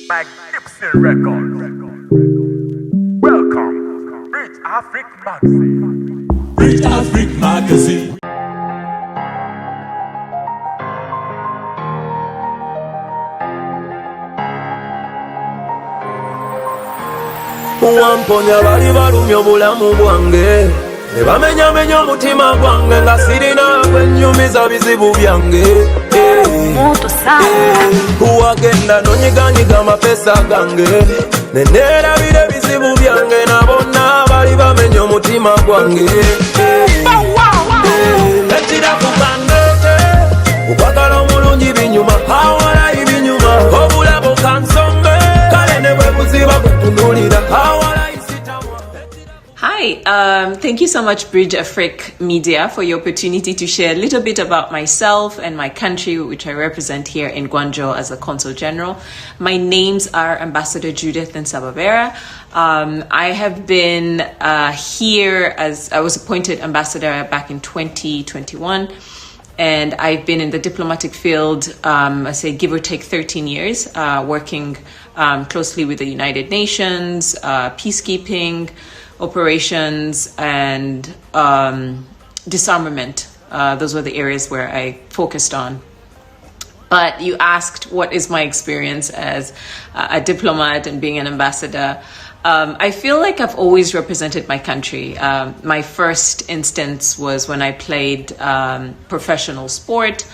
by Gibson Records. Welcome, Rich Afric Magazine. Rich Afric Magazine. Wamponya bali balumya obulamu bwange ne bamenyamenya omutima gwange nga sirina gwennyumiza bizibu byange wagenda nonyiganyiga amapesa gange neneerabira ebizibu byange nabonna bali bamenya omutima gwange ekira kukandeete okwagala omulungi binyuma awalayi binyuma obulabo kansombe kale ne bwe buziba kutunulira awalayi sitamwa. Hi, thank you so much, Bridge Afrique Media, for the opportunity to share a little bit about myself and my country, which I represent here in Guangzhou as a Consul General. My names are Ambassador JUDYTH NSABABERA. I have been here as I was appointed ambassador back in 2021. And I've been in the diplomatic field, I say give or take 13 years, working closely with the United Nations, peacekeeping, operations, and disarmament. Those were the areas where I focused on. But you asked what is my experience as a diplomat and being an ambassador. I feel like I've always represented my country. My first instance was when I played professional sport,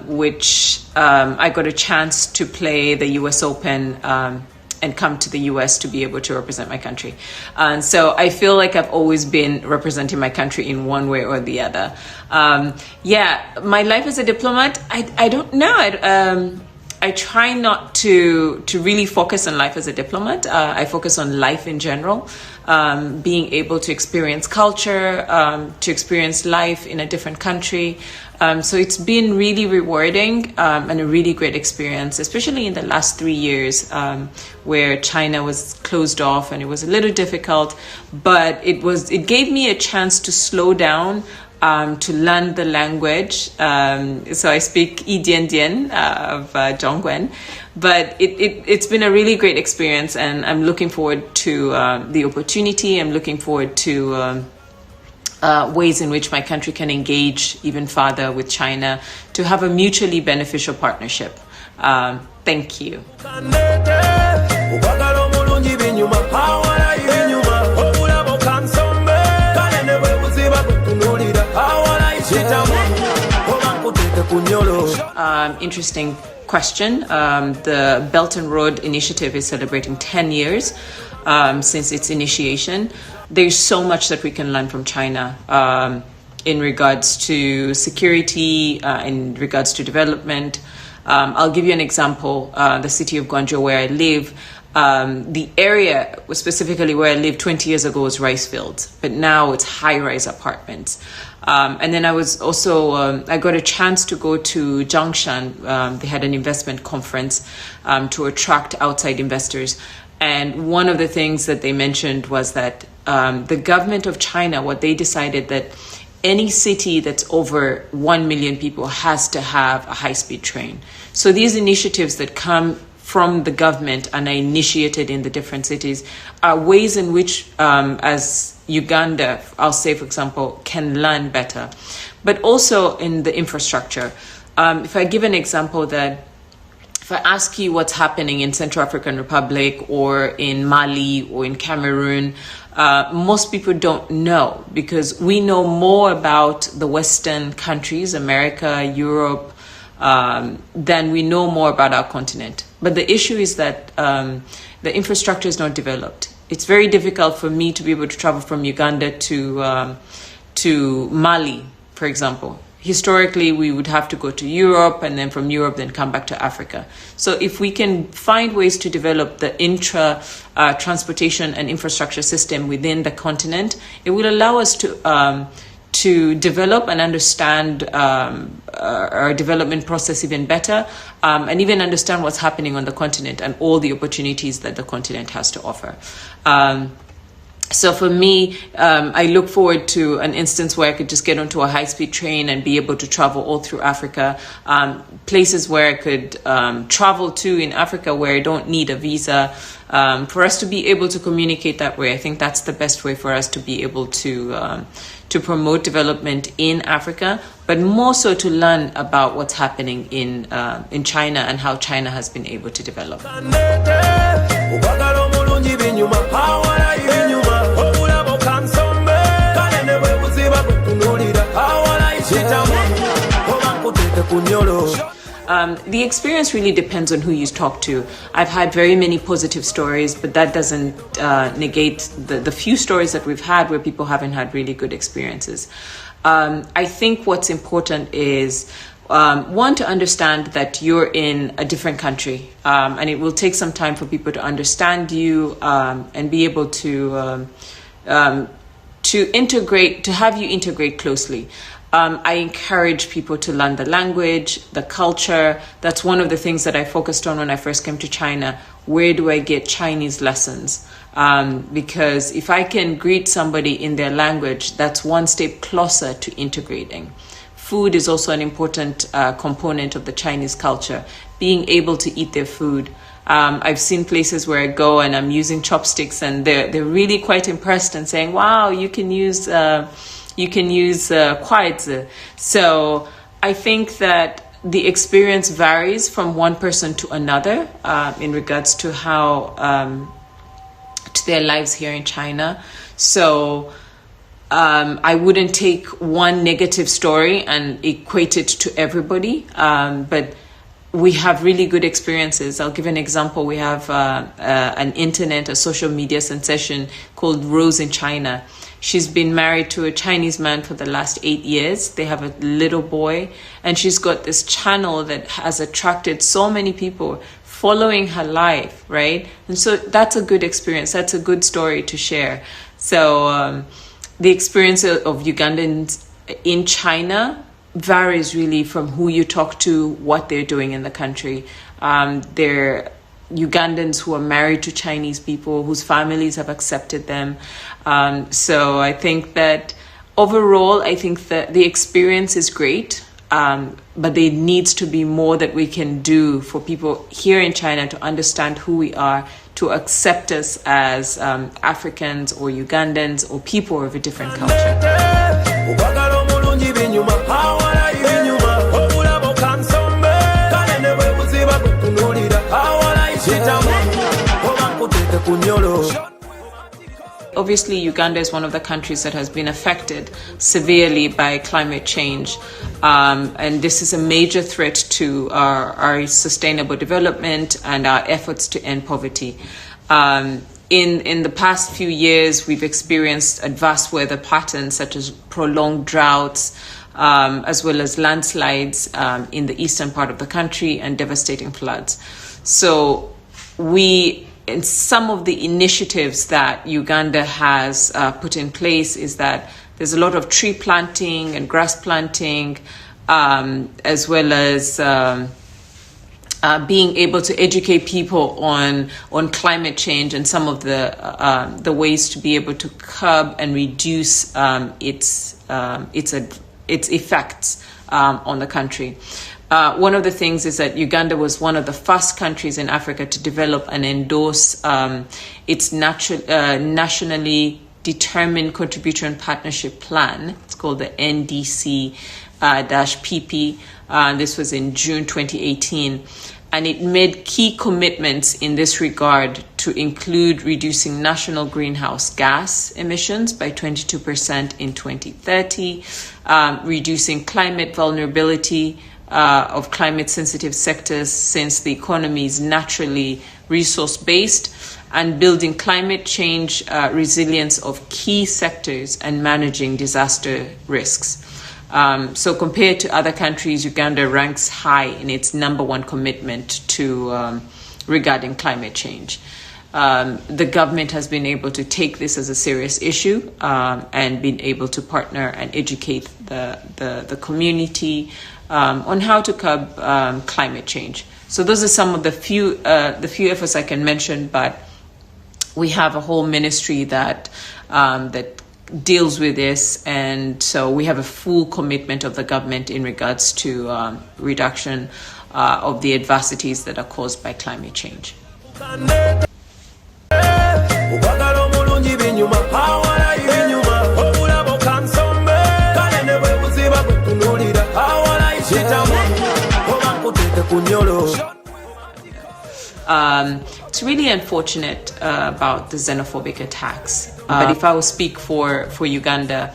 which I got a chance to play the US Open and come to the US to be able to represent my country. And so I feel like I've always been representing my country in one way or the other. My life as a diplomat, I don't know. I try not to really focus on life as a diplomat. I focus on life in general, being able to experience culture, to experience life in a different country. So it's been really rewarding and a really great experience, especially in the last 3 years where China was closed off and it was a little difficult, but it gave me a chance to slow down, to learn the language. So I speak Idian of Zhongguan, but it's been a really great experience, and I'm looking forward to the opportunity. I'm looking forward to ways in which my country can engage even further with China to have a mutually beneficial partnership. Thank you. Interesting question. The Belt and Road Initiative is celebrating 10 years since its initiation. There's so much that we can learn from China in regards to security, in regards to development. I'll give you an example. The city of Guangzhou, where I live, the area specifically where I lived 20 years ago was rice fields, but now it's high-rise apartments. And then I was also, I got a chance to go to Zhongshan. They had an investment conference to attract outside investors. And one of the things that they mentioned was that the government of China, what they decided that any city that's over 1 million people has to have a high-speed train. So these initiatives that come from the government and are initiated in the different cities are ways in which, as Uganda, I'll say, for example, can learn better, but also in the infrastructure. If I give an example that if I ask you what's happening in Central African Republic or in Mali or in Cameroon, most people don't know, because we know more about the Western countries, America, Europe, than we know more about our continent. But the issue is that the infrastructure is not developed. It's very difficult for me to be able to travel from Uganda to Mali, for example. Historically, we would have to go to Europe, and then from Europe, then come back to Africa. So if we can find ways to develop the transportation and infrastructure system within the continent, it will allow us to develop and understand our development process even better, and even understand what's happening on the continent and all the opportunities that the continent has to offer. So for me, I look forward to an instance where I could just get onto a high-speed train and be able to travel all through Africa. Places where I could travel to in Africa where I don't need a visa. For us to be able to communicate that way, I think that's the best way for us to be able to promote development in Africa, but more so to learn about what's happening in China and how China has been able to develop. The experience really depends on who you talk to. I've had very many positive stories, but that doesn't negate the few stories that we've had where people haven't had really good experiences. I think what's important is one, to understand that you're in a different country, and it will take some time for people to understand you and be able to integrate, to have you integrate closely. I encourage people to learn the language, the culture. That's one of the things that I focused on when I first came to China. Where do I get Chinese lessons? Because if I can greet somebody in their language, that's one step closer to integrating. Food is also an important component of the Chinese culture, being able to eat their food. I've seen places where I go and I'm using chopsticks, and they're really quite impressed and saying, wow, you can use quaidzi. So I think that the experience varies from one person to another in regards to how to their lives here in China. So I wouldn't take one negative story and equate it to everybody, but we have really good experiences. I'll give an example. We have an internet, a social media sensation called Rose in China. She's been married to a Chinese man for the last 8 years. They have a little boy, and she's got this channel that has attracted so many people following her life, right? And so that's a good experience. That's a good story to share. So the experience of Ugandans in China varies really from who you talk to, what they're doing in the country. They're Ugandans who are married to Chinese people whose families have accepted them. So I think that overall, I think that the experience is great, but there needs to be more that we can do for people here in China to understand who we are, to accept us as Africans or Ugandans or people of a different culture. Obviously, Uganda is one of the countries that has been affected severely by climate change. And this is a major threat to our sustainable development and our efforts to end poverty. In the past few years, we've experienced adverse weather patterns such as prolonged droughts, as well as landslides in the eastern part of the country and devastating floods. So in some of the initiatives that Uganda has put in place is that there's a lot of tree planting and grass planting, as well as being able to educate people on climate change and some of the ways to be able to curb and reduce its effects on the country. One of the things is that Uganda was one of the first countries in Africa to develop and endorse its nationally determined contribution partnership plan. It's called the NDC-PP. This was in June 2018. And it made key commitments in this regard to include reducing national greenhouse gas emissions by 22% in 2030, reducing climate vulnerability of climate-sensitive sectors since the economy is naturally resource-based, and building climate change resilience of key sectors and managing disaster risks. So compared to other countries, Uganda ranks high in its #1 commitment to regarding climate change. The government has been able to take this as a serious issue and been able to partner and educate the community on how to curb climate change. So those are some of the few efforts I can mention, but we have a whole ministry that that deals with this, and so we have a full commitment of the government in regards to reduction of the adversities that are caused by climate change. It's really unfortunate about the xenophobic attacks. But if I will speak for Uganda,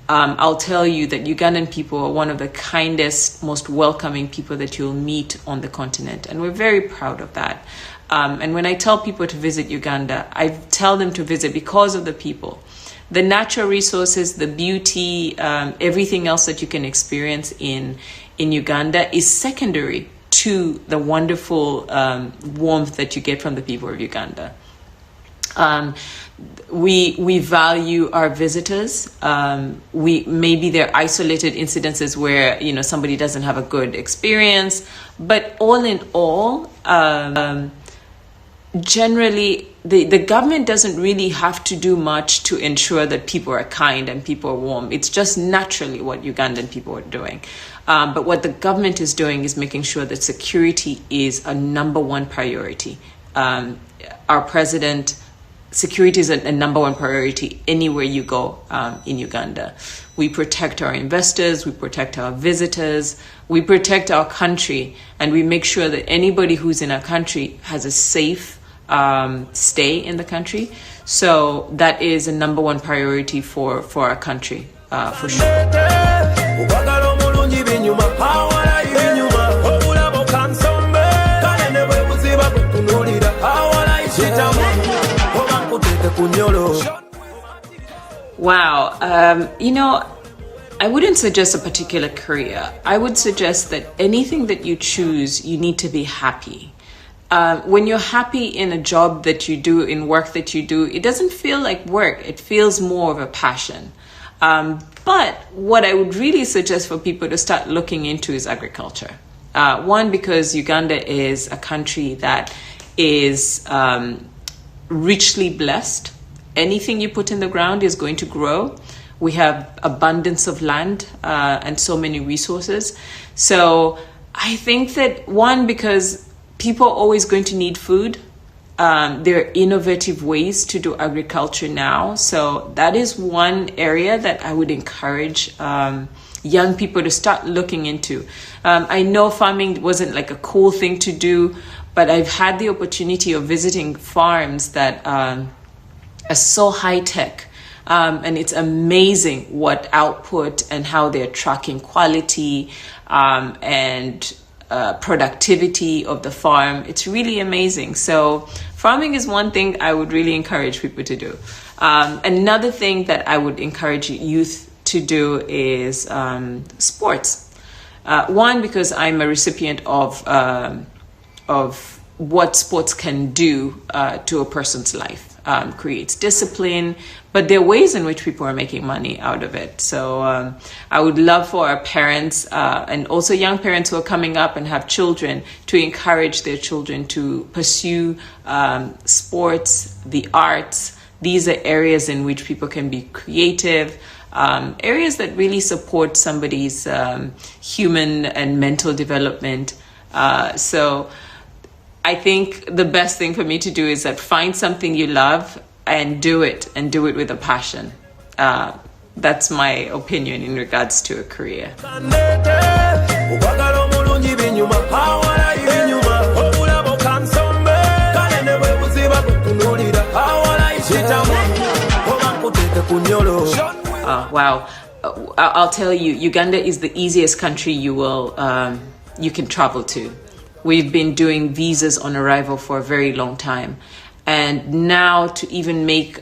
I'll tell you that Ugandan people are one of the kindest, most welcoming people that you'll meet on the continent. And we're very proud of that. And when I tell people to visit Uganda, I tell them to visit because of the people. The natural resources, the beauty, everything else that you can experience in Uganda is secondary to the wonderful warmth that you get from the people of Uganda. We value our visitors. Maybe there are isolated incidences where somebody doesn't have a good experience, but all in all, generally the government doesn't really have to do much to ensure that people are kind and people are warm. It's just naturally what Ugandan people are doing. But what the government is doing is making sure that security is a #1 priority. Our president, security is a #1 priority anywhere you go in Uganda. We protect our investors, we protect our visitors, we protect our country, and we make sure that anybody who's in our country has a safe stay in the country. So that is a #1 priority for our country, for sure. Wow. I wouldn't suggest a particular career. I would suggest that anything that you choose, you need to be happy. When you're happy in a job that you do, in work that you do, it doesn't feel like work. It feels more of a passion. But what I would really suggest for people to start looking into is agriculture. One, because Uganda is a country that is richly blessed. Anything you put in the ground is going to grow. We have abundance of land and so many resources. So I think that, one, because people are always going to need food. There are innovative ways to do agriculture now. So that is one area that I would encourage young people to start looking into. I know farming wasn't like a cool thing to do, but I've had the opportunity of visiting farms that are so high tech. And it's amazing what output and how they're tracking quality and productivity of the farm. It's really amazing. So farming is one thing I would really encourage people to do. Another thing that I would encourage youth to do is sports. One, because I'm a recipient of what sports can do to a person's life. Creates discipline, but there are ways in which people are making money out of it. So I would love for our parents and also young parents who are coming up and have children to encourage their children to pursue sports, the arts. These are areas in which people can be creative, areas that really support somebody's human and mental development. So I think the best thing for me to do is that find something you love and do it with a passion. That's my opinion in regards to a career. Wow. I'll tell you, Uganda is the easiest country you can travel to. We've been doing visas on arrival for a very long time. And now to even make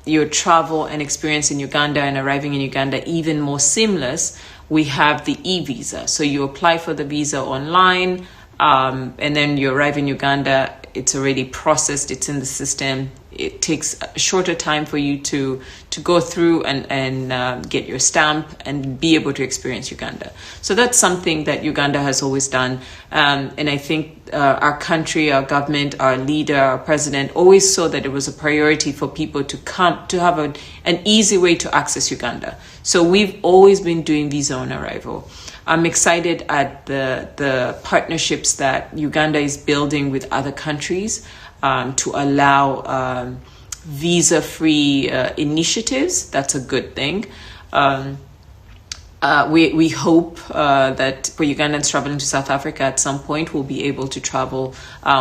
your travel and experience in Uganda and arriving in Uganda even more seamless, we have the e-visa. So you apply for the visa online, and then you arrive in Uganda, it's already processed, it's in the system, it takes a shorter time for you to go through and get your stamp and be able to experience Uganda. So that's something that Uganda has always done. And I think our country, our government, our leader, our president always saw that it was a priority for people to come, to have an easy way to access Uganda. So we've always been doing visa on arrival. I'm excited at the partnerships that Uganda is building with other countries to allow visa-free initiatives. That's a good thing. We hope that for Ugandans traveling to South Africa at some point will be able to travel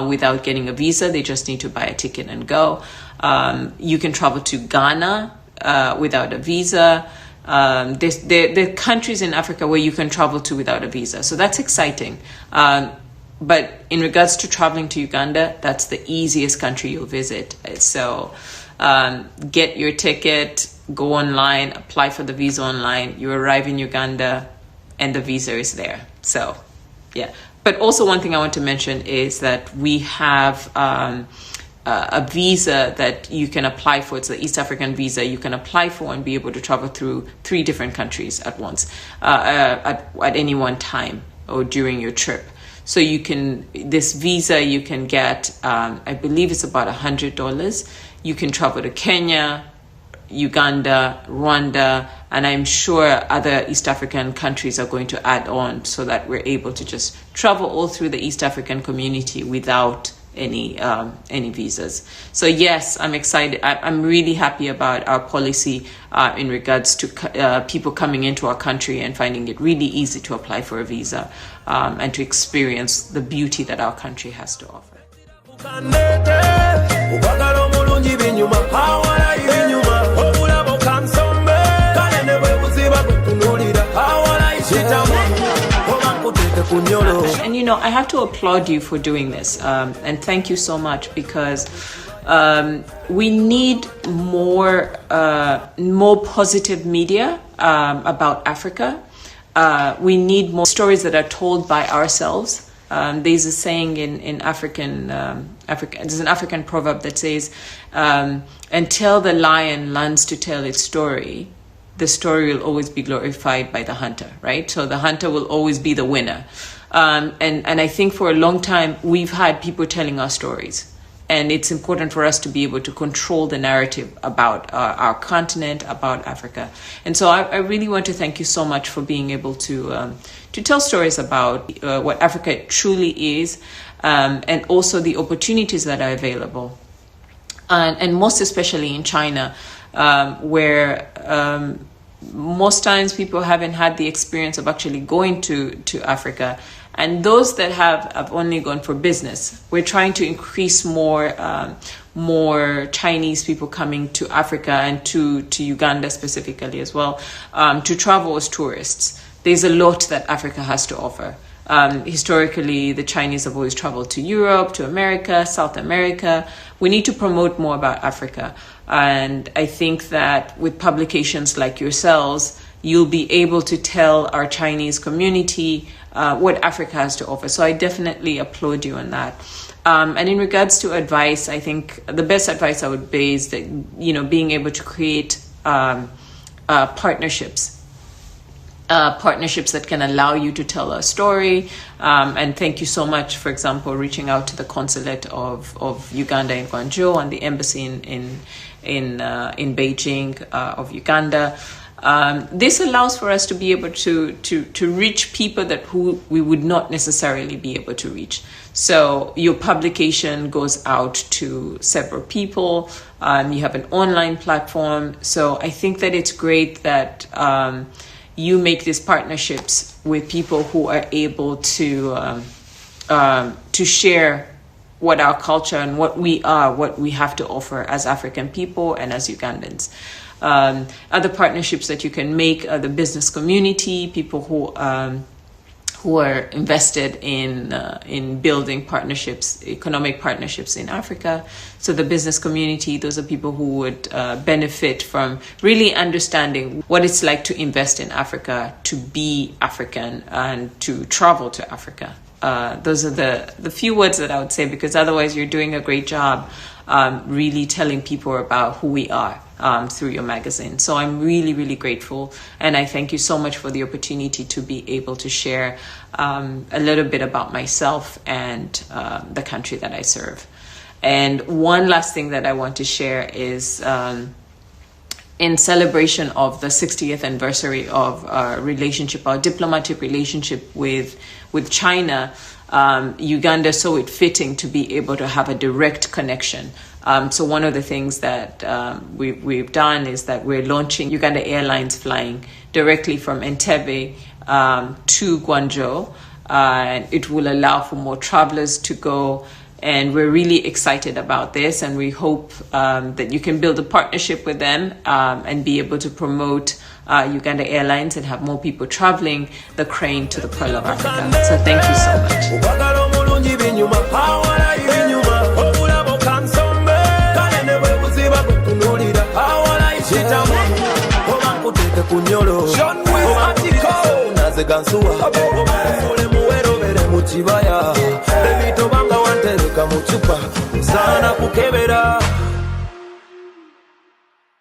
without getting a visa. They just need to buy a ticket and go. You can travel to Ghana without a visa. There are countries in Africa where you can travel to without a visa. So that's exciting. But in regards to traveling to Uganda, that's the easiest country you'll visit. So get your ticket, go online, apply for the visa online. You arrive in Uganda and the visa is there. So, yeah. But also one thing I want to mention is that we have a visa that you can apply for. It's the East African visa. You can apply for and be able to travel through 3 different countries at once, at any one time or during your trip. So you can, this visa you can get, I believe it's about $100. You can travel to Kenya, Uganda, Rwanda, and I'm sure other East African countries are going to add on so that we're able to just travel all through the East African community without any visas. So yes, I'm excited. I'm really happy about our policy in regards to people coming into our country and finding it really easy to apply for a visa and to experience the beauty that our country has to offer. And you know, I have to applaud you for doing this, and thank you so much, because we need more positive media about Africa. We need more stories that are told by ourselves. There's a saying in African, there's an African proverb that says, until the lion learns to tell its story, the story will always be glorified by the hunter, right? So the hunter will always be the winner. And I think for a long time, we've had people telling our stories. And it's important for us to be able to control the narrative about our continent, about Africa. And so I really want to thank you so much for being able to tell stories about what Africa truly is, and also the opportunities that are available. And most especially in China, where most times people haven't had the experience of actually going to Africa. And those that have only gone for business. We're trying to increase more Chinese people coming to Africa and to Uganda specifically as well, to travel as tourists. There's a lot that Africa has to offer. Historically, the Chinese have always traveled to Europe, to America, South America. We need to promote more about Africa. And I think that with publications like yourselves, you'll be able to tell our Chinese community what Africa has to offer. So I definitely applaud you on that. And in regards to advice, I think the best advice I would say is that, you know, being able to create partnerships that can allow you to tell a story. And thank you so much, for example, reaching out to the consulate of Uganda in Guangzhou and the embassy in Beijing of Uganda. This allows for us to be able to reach people who we would not necessarily be able to reach. So your publication goes out to several people. You have an online platform. So I think that it's great that you make these partnerships with people who are able to share what our culture and what we are, what we have to offer as African people and as Ugandans. Other partnerships that you can make are the business community, people who are invested in building partnerships, economic partnerships in Africa. So the business community, those are people who would benefit from really understanding what it's like to invest in Africa, to be African, and to travel to Africa. those are the few words that I would say, because otherwise you're doing a great job really telling people about who we are through your magazine. So I'm really, really grateful. And I thank you so much for the opportunity to be able to share a little bit about myself and the country that I serve. And one last thing that I want to share is in celebration of the 60th anniversary of our relationship, our diplomatic relationship with China, Uganda saw it fitting to be able to have a direct connection. So one of the things that we've done is that we're launching Uganda Airlines flying directly from Entebbe to Guangzhou. It will allow for more travelers to go. And we're really excited about this, and we hope that you can build a partnership with them and be able to promote Uganda Airlines and have more people traveling the crane to the Pearl of Africa. So thank you so much. Ebitobanga wantereka mu chupa sana kukebera